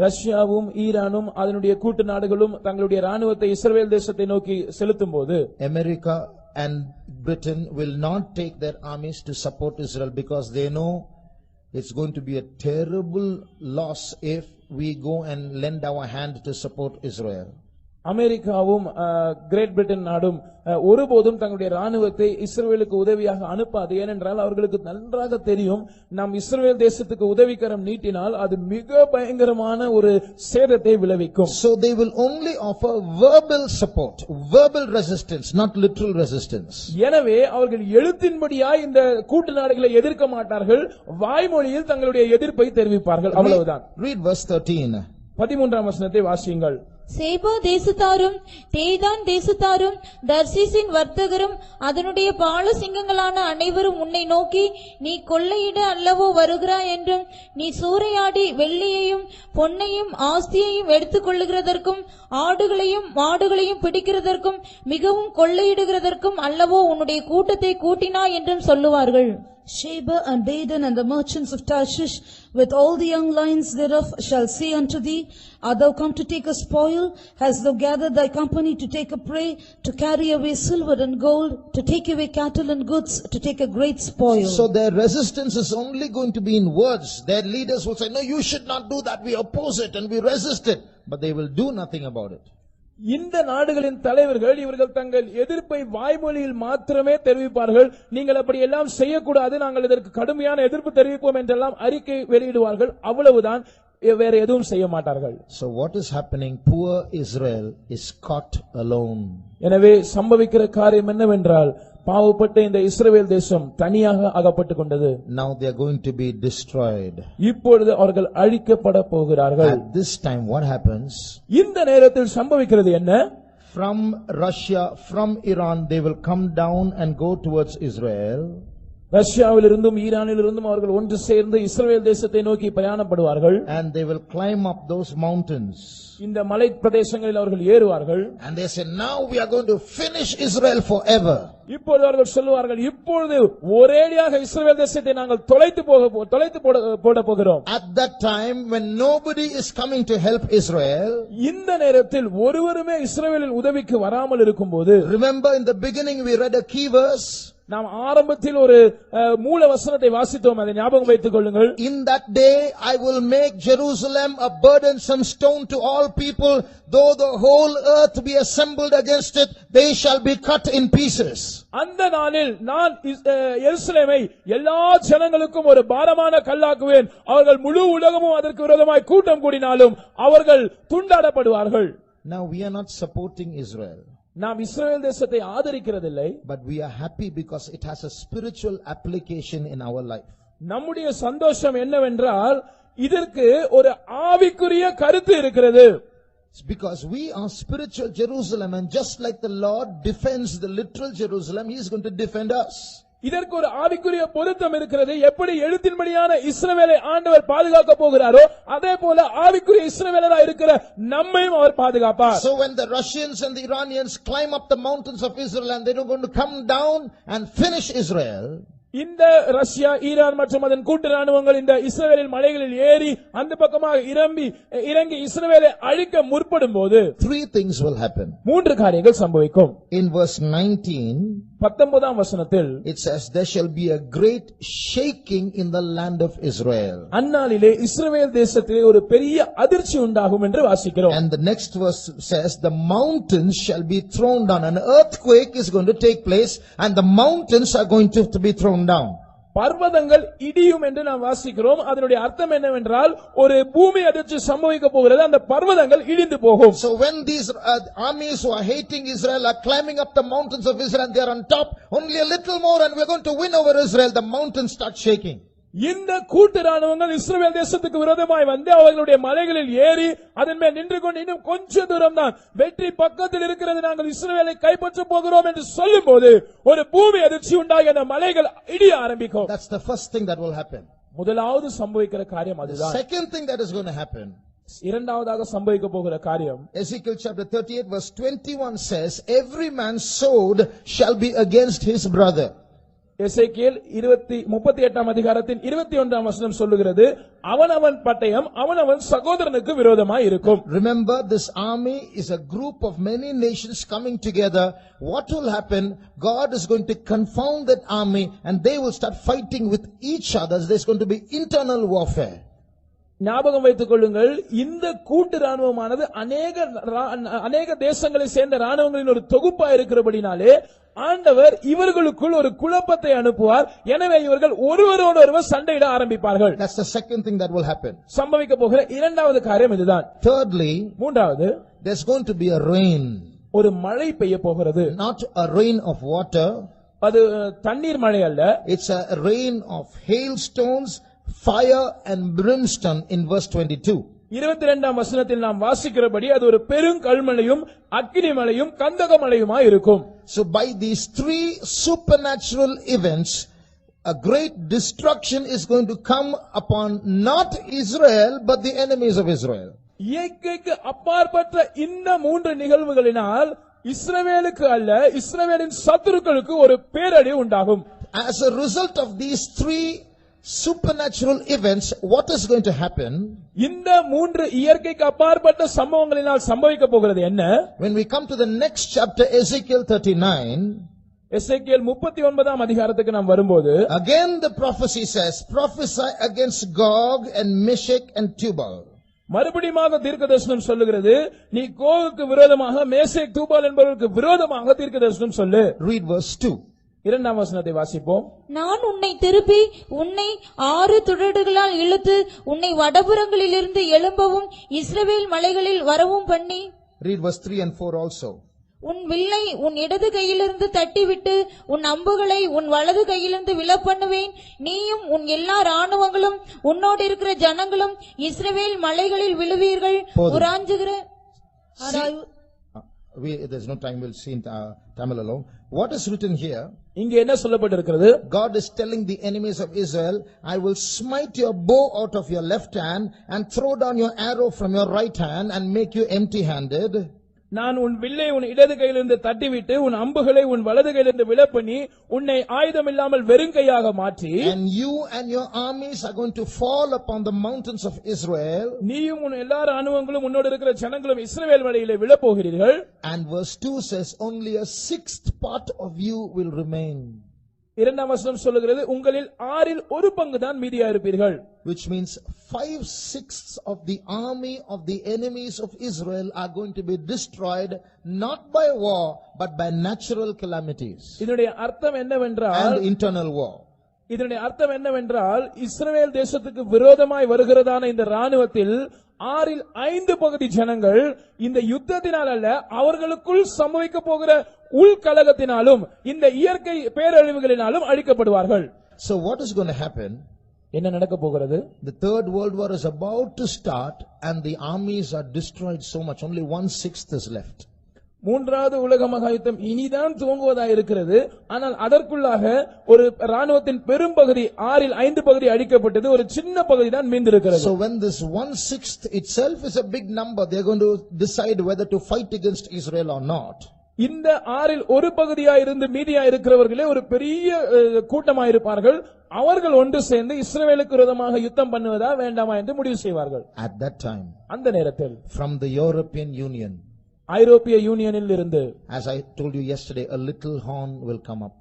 ரஷ்யாவும் ஈரானும் அதனுடைய கூட்டு நாடுகளும் தங்களுடைய ராணுவத்தை இஸ்ரவேல் தேசத்தை நோக்கி செலுத்தும்போது America and Britain will not take their armies to support Israel because they know it's going to be a terrible loss if we go and lend our hand to support Israel. அமெரிக்காவும் great Britain நாடும் ஒருபோதும் தங்களுடைய ராணுவத்தை இஸ்ரவேலுக்கு உதவியாக அனுப்பாது. ஏனென்றால் அவர்களுக்கு நன்றாக தெரியும், நாம் இஸ்ரவேல் தேசத்துக்கு உதவிக்கரம் நீட்டினால் அது மிக பயங்கரமான ஒரு சேதத்தை விளைவிக்கும். So they will only offer verbal support, verbal resistance, not literal resistance. எனவே அவர்கள் எழுத்தின்படியாய் இந்த கூட்டு நாடுகளை எதிர்க்க மாட்டார்கள், வாய்மொழியில் தங்களுடைய எதிர்ப்பை தெரிவிப்பார்கள், அவ்வளவுதான். Read verse 13. 13ஆம் வசனத்தை வாசியுங்கள். சேபா தேசத்தாரும் தேதான் தேசத்தாரும் தர்சீசின் வர்த்தகரும் அதனுடைய பாலசிங்கங்களான அனைவரும் உன்னை நோக்கி, நீ கொள்ளையிட அல்லவோ வருகிறாய் என்றும், நீ சூறையாடி வெள்ளியையும் பொன்னையும் ஆஸ்தியையும் எடுத்துக் கொள்ளுகிறதற்கும் ஆடுகளையும் மாடுகளையும் பிடிக்கிறதற்கும் மிகவும் கொள்ளையிடுகிறதற்கும் அல்லவோ உன்னுடைய கூட்டத்தை கூட்டினாய் என்றும் சொல்லுவார்கள். Sheba and Dedan and the merchants of Tarshish with all the young lions thereof shall say unto thee, art thou come to take a spoil? Hast thou gathered thy company to take a prey, to carry away silver and gold, to take away cattle and goods, to take a great spoil? So their resistance is only going to be in words. Their leaders will say, no, you should not do that, we oppose it and we resist it, but they will do nothing about it. இந்த நாடுகளின் தலைவர்கள் இவர்கள் தங்கள் எதிர்ப்பை வாய்மொழியில் மாத்திரமே தெரிவிப்பார்கள். நீங்கள் அப்படி எல்லாம் செய்யக்கூடாது, நாங்கள் இதற்கு கடுமையான எதிர்ப்பு தெரிவிப்போம் என்றெல்லாம் அறிக்கை வெளியிடுவார்கள், அவ்வளவுதான், வேற எதுவும் செய்ய மாட்டார்கள். So what is happening? Poor Israel is caught alone. எனவே சம்பவிக்கிற காரியம் என்னவென்றால், பாவப்பட்ட இந்த இஸ்ரவேல் தேசம் தனியாக அகப்பட்டுக் கொண்டது. Now they are going to be destroyed. இப்பொழுது அவர்கள் அழிக்கப்பட போகிறார்கள். At this time what happens? இந்த நேரத்தில் சம்பவிக்கிறது என்ன? From Russia, from Iran, they will come down and go towards Israel. ரஷ்யாவிலிருந்தும் ஈரானிலிருந்தும் அவர்கள் ஒன்று சேர்ந்து இஸ்ரவேல் தேசத்தை நோக்கி பிரயாணப்படுவார்கள். And they will climb up those mountains. இந்த மலை பிரதேசங்களில் அவர்கள் ஏறுவார்கள். And they say, now we are going to finish Israel forever. இப்பொழுது அவர்கள் சொல்லுவார்கள், இப்பொழுது ஒரேடியாக இஸ்ரவேல் தேசத்தை நாங்கள் தொலைத்து போட போகிறோம். At that time when nobody is coming to help Israel, இந்த நேரத்தில் ஒருவருமே இஸ்ரவேலின் உதவிக்கு வராமல் இருக்கும்போது, remember in the beginning we read a key verse. நாம் ஆரம்பத்தில் ஒரு மூல வசனத்தை வாசித்தோம், அதை ஞாபகம் வைத்துக் கொள்ளுங்கள். In that day I will make Jerusalem a burdensome stone to all people, though the whole earth be assembled against it, they shall be cut in pieces. அந்த நாளில் நான் எருசலேமை எல்லா ஜனங்களுக்கும் ஒரு பாரமான கல்லாக்குவேன், அவர்கள் முழு உலகமும் அதற்கு விரோதமாய் கூட்டம் கூடினாலும் அவர்கள் துண்டாடப்படுவார்கள். Now we are not supporting Israel, நாம் இஸ்ரவேல் தேசத்தை ஆதரிக்கிறதில்லை, but we are happy because it has a spiritual application in our life. நம்முடைய சந்தோஷம் என்னவென்றால் இதற்கு ஒரு ஆவிக்குரிய கருத்து இருக்கிறது. It's because we are spiritual Jerusalem, and just like the Lord defends the literal Jerusalem, He is going to defend us. இதற்கு ஒரு ஆவிக்குரிய பொருத்தம் இருக்கிறது. எப்படி எழுத்தின்படியான இஸ்ரவேலை ஆண்டவர் பாதுகாக்க போகிறாரோ, அதே போல ஆவிக்குரிய இஸ்ரவேலராய் இருக்கிற நம்மையும் அவர் பாதுகாப்பார். So when the Russians and the Iranians climb up the mountains of Israel and they are going to come down and finish Israel, இந்த ரஷ்யா ஈரான் மற்றும் அதன் கூட்டு ராணுவங்கள் இந்த இஸ்ரவேலின் மலைகளில் ஏறி அந்த பக்கமாக இறங்கி இஸ்ரவேலை அழிக்க முற்படும் போது, three things will happen. மூன்று காரியங்கள் சம்பவிக்கும். In verse 19, 19ஆம் வசனத்தில் it says, there shall be a great shaking in the land of Israel. அந்நாளிலே இஸ்ரவேல் தேசத்திலே ஒரு பெரிய அதிர்ச்சி உண்டாகும் என்று வாசிக்கிறோம். And the next verse says, the mountains shall be thrown down. An earthquake is going to take place and the mountains are going to be thrown down. பர்வதங்கள் இடியும் என்று நாம் வாசிக்கிறோம். அதனுடைய அர்த்தம் என்னவென்றால் ஒரு பூமி அதிர்ச்சி சம்பவிக்க போகிறது, அந்த பர்வதங்கள் இடிந்து போகும். So when these armies who are hating Israel are climbing up the mountains of Israel and they are on top, only a little more and we are going to win over Israel, the mountains start shaking. இந்த கூட்டு ராணுவங்கள் இஸ்ரவேல் தேசத்துக்கு விரோதமாய் வந்து அவர்களுடைய மலைகளில் ஏறி அதன் மேல் நின்று கொண்டு இன்னும் கொஞ்ச தூரம் தான் வெற்றி பக்கத்தில் இருக்கிறது, நாங்கள் இஸ்ரவேலை கைப்பற்ற போகிறோம் என்று சொல்லும் போது ஒரு பூமி அதிர்ச்சி உண்டாகி அந்த மலைகள் இடிய ஆரம்பிக்கும். That's the first thing that will happen. முதலாவது சம்பவிக்கிற காரியம் அதுதான். Second thing that is going to happen, இரண்டாவதாக சம்பவிக்க போகிற காரியம், Ezekiel chapter 38 verse 21 says, every man's sword shall be against his brother. எசேக்கியேல் 38 அதிகாரத்தின் 21 வசனம் சொல்லுகிறது, அவனவன் பட்டயம் அவனவன் சகோதரனுக்கு விரோதமாய் இருக்கும். Remember, this army is a group of many nations coming together. What will happen? God is going to confound that army and they will start fighting with each other. There's going to be internal warfare. ஞாபகம் வைத்துக் கொள்ளுங்கள், இந்த கூட்டு ராணுவமானது அநேக தேசங்களை சேர்ந்த ராணுவங்களின் ஒரு தொகுப்பா இருக்கிறபடினாலே ஆண்டவர் இவர்களுக்குள் ஒரு குழப்பத்தை அனுப்புவார். எனவே இவர்கள் ஒருவரோடு சண்டையிட ஆரம்பிப்பார்கள். That's the second thing that will happen. சம்பவிக்க போகிற இரண்டாவது காரியம் இதுதான். Thirdly, மூன்றாவது, there's going to be a rain. ஒரு மழை பெய்ய போகிறது. Not a rain of water. அது தண்ணீர் மழை அல்ல. It's a rain of hailstones, fire and brimstone in verse 22. 22 வசனத்தில் நாம் வாசிக்கிறபடி அது ஒரு பெருங்கல்மழையும் அக்கினி மழையும் கந்தக மழையுமாய் இருக்கும். So by these three supernatural events, a great destruction is going to come upon not Israel but the enemies of Israel. இயற்கைக்கு அப்பாற்பட்ட இந்த மூன்று நிகழ்வுகளினால் இஸ்ரவேலுக்கு அல்ல, இஸ்ரவேலின் சத்துருக்களுக்கு ஒரு பேரழிவு உண்டாகும். As a result of these three supernatural events, what is going to happen? இந்த மூன்று இயற்கைக்கு அப்பாற்பட்ட சம்பவங்களினால் சம்பவிக்க போகிறது என்ன? When we come to the next chapter, Ezekiel 39, எசேக்கியேல் 39 அதிகாரத்துக்கு நாம் வரும்போது, again the prophecy says, prophesy against Gog and Meshech and Tubal. மறுபடியும் தீர்க்கதரிசனம் சொல்லுகிறது, நீ கோகுக்கு விரோதமாக மேசேக் தூபால் என்பவர்களுக்கு விரோதமாக தீர்க்கதரிசனம் சொல்லு. Read verse 2. இரண்டாம் வசனத்தை வாசிப்போம். நான் உன்னை திருப்பி உன்னை 6 துறடுகளால் இழுத்து உன்னை வடபுறங்களிலிருந்து எழும்பவும் இஸ்ரவேல் மலைகளில் வரவும் பண்ணி. Read verse 3 and 4 also. உன் வில்லை உன் இடது கையிலிருந்து தட்டிவிட்டு உன் அம்புகளை உன் வலது கையிலிருந்து விழப்பண்ணுவேன். நீயும் உன் எல்லா ராணுவங்களும் உன்னோடு இருக்கிற ஜனங்களும் இஸ்ரவேல் மலைகளில் விழுவீர்கள். உராஞ்சுகிற there's no time, we'll see in Tamil alone. What is written here? இங்கே என்ன சொல்லப்பட்டிருக்கிறது? God is telling the enemies of Israel, I will smite your bow out of your left hand and throw down your arrow from your right hand and make you empty-handed. நான் உன் வில்லை உன் இடது கையிலிருந்து தட்டிவிட்டு உன் அம்புகளை உன் வலது கையிலிருந்து விழப்பண்ணி உன்னை ஆயுதம் இல்லாமல் வெறுங்கையாக மாற்றி, and you and your armies are going to fall upon the mountains of Israel. நீயும் உன் எல்லா ராணுவங்களும் உன்னோடு இருக்கிற ஜனங்களும் இஸ்ரவேல் மலையிலே விழப்போகிறீர்கள். And verse 2 says, only a sixth part of you will remain. இரண்டாம் வசனம் சொல்லுகிறது, உங்களில் 1/6 தான் மீதியா இருப்பீர்கள். Which means 5/6 of the army of the enemies of Israel are going to be destroyed not by war but by natural calamities. இதனுடைய அர்த்தம் என்னவென்றால், and internal war. இதனுடைய அர்த்தம் என்னவென்றால், இஸ்ரவேல் தேசத்துக்கு விரோதமாய் வருகிறதான இந்த ராணுவத்தில் 5/6 ஜனங்கள் இந்த யுத்தத்தினால் அல்ல, அவர்களுக்குள் சம்பவிக்க போகிற உள்கலகத்தினாலும் இந்த இயற்கை பேரழிவுகளினாலும் அழிக்கப்படுவார்கள். So what is going to happen? என்ன நடக்க போகிறது? The third world war is about to start and the armies are destroyed so much, only 1/6 is left. மூன்றாவது உலக மகா யுத்தம் இனிதான் துவங்குவதாக இருக்கிறது. ஆனால் அதற்குள்ளாக ஒரு ராணுவத்தின் பெரும்பகுதி 5/6 அழிக்கப்பட்டது, ஒரு சின்ன பகுதி தான் மீந்திருக்கிறது. So when this 1/6 itself is a big number, they are going to decide whether to fight against Israel or not. இந்த 1/6 இருந்து மீதியா இருக்கிறவர்களே ஒரு பெரிய கூட்டமாயிருப்பார்கள். அவர்கள் ஒன்று சேர்ந்து இஸ்ரவேலுக்கு விரோதமாக யுத்தம் பண்ணுவதா வேண்டாமா என்று முடிவு செய்வார்கள். At that time, அந்த நேரத்தில் from the European Union, ஐரோப்பிய யூனியனில் இருந்து, as I told you yesterday, a little horn will come up.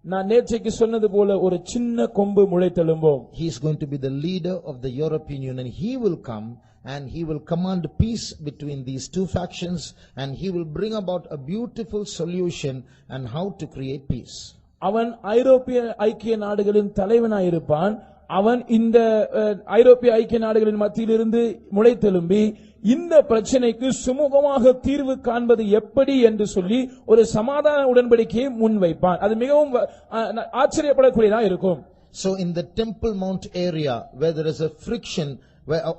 நான் நேற்றைக்கு சொன்னது போல ஒரு சின்ன கொம்பு முளைத்தெழும்பும். He is going to be the leader of the European Union. He will come and he will command peace between these two factions and he will bring about a beautiful solution and how to create peace. அவன் ஐரோப்பிய ஐக்கிய நாடுகளின் தலைவனாயிருப்பான். அவன் இந்த ஐரோப்பிய ஐக்கிய நாடுகளின் மத்தியிலிருந்து முளைத்தெழும்பி இந்த பிரச்சனைக்கு சுமூகமாக தீர்வு காண்பது எப்படி என்று சொல்லி ஒரு சமாதான உடன்படிக்கையை முன்வைப்பான். அது மிகவும் ஆச்சரியப்படக்கூடியதா இருக்கும். So in the Temple Mount area where there is a friction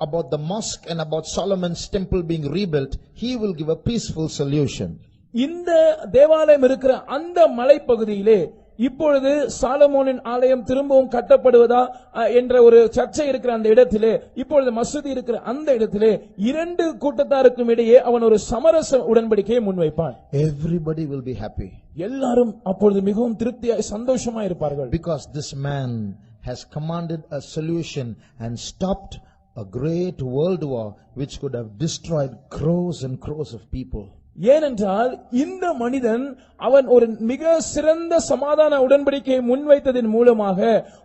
about the mosque and about Solomon's temple being rebuilt, he will give a peaceful solution. இந்த தேவாலயம் இருக்கிற அந்த மலைப்பகுதியிலே இப்பொழுது சாலமோனின் ஆலயம் திரும்பவும் கட்டப்படுவதா என்ற ஒரு சர்ச்சை இருக்கிற அந்த இடத்திலே, இப்பொழுது மசூதி இருக்கிற அந்த இடத்திலே இரண்டு கூட்டத்தாருக்கும் இடையே அவன் ஒரு சமரச உடன்படிக்கையை முன்வைப்பான். Everybody will be happy. எல்லாரும் அப்பொழுது மிகவும் திருப்தியாய் சந்தோஷமாய் இருப்பார்கள். Because this man has commanded a solution and stopped a great world war which could have destroyed crores and crores of people. ஏனென்றால் இந்த மனிதன் அவன் ஒரு மிக சிறந்த சமாதான உடன்படிக்கையை முன்வைத்ததன் மூலமாக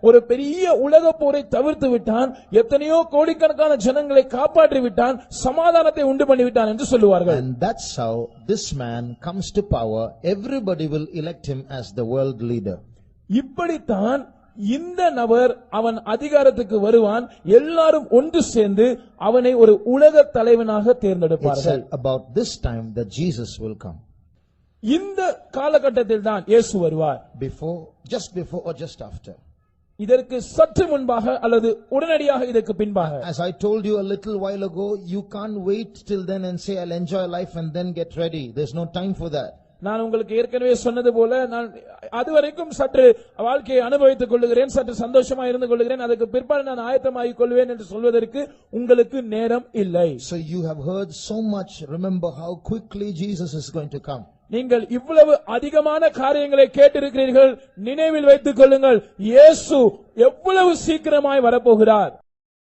ஒரு பெரிய உலக போரை தவிர்த்து விட்டான், எத்தனையோ கோடிக்கணக்கான ஜனங்களை காப்பாற்றி விட்டான், சமாதானத்தை உண்டு பண்ணிவிட்டான் என்று சொல்லுவார்கள். And that's how this man comes to power. Everybody will elect him as the world leader. இப்படித்தான் இந்த நபர் அவன் அதிகாரத்துக்கு வருவான், எல்லாரும் ஒன்று சேர்ந்து அவனை ஒரு உலக தலைவனாக It's தேர்ந்தெடுப்பார்கள். about this time that Jesus will come. இந்த காலகட்டத்தில் தான் இயேசு வருவார். Just before or just after. இதற்கு சற்று முன்பாக அல்லது உடனடியாக இதற்கு பின்பாக. As I told you a little while ago, you can't wait till then and say I'll enjoy life and then get ready. There's no time for that. நான் உங்களுக்கு ஏற்கனவே சொன்னது போல, நான் அதுவரைக்கும் சற்று வாழ்க்கையை அனுபவித்துக் கொள்ளுகிறேன், சற்று சந்தோஷமா இருந்து கொள்ளுகிறேன், அதுக்கு பிற்பாடு நான் ஆயத்தமாகிக் கொள்வேன் என்று சொல்வதற்கு உங்களுக்கு நேரம் இல்லை. So you have heard so much. Remember how quickly Jesus is going to come. நீங்கள் இவ்வளவு அதிகமான காரியங்களை கேட்டிருக்கிறீர்கள், நினைவில் வைத்துக் கொள்ளுங்கள், இயேசு எவ்வளவு சீக்கிரமாய் வரப்போகிறார்.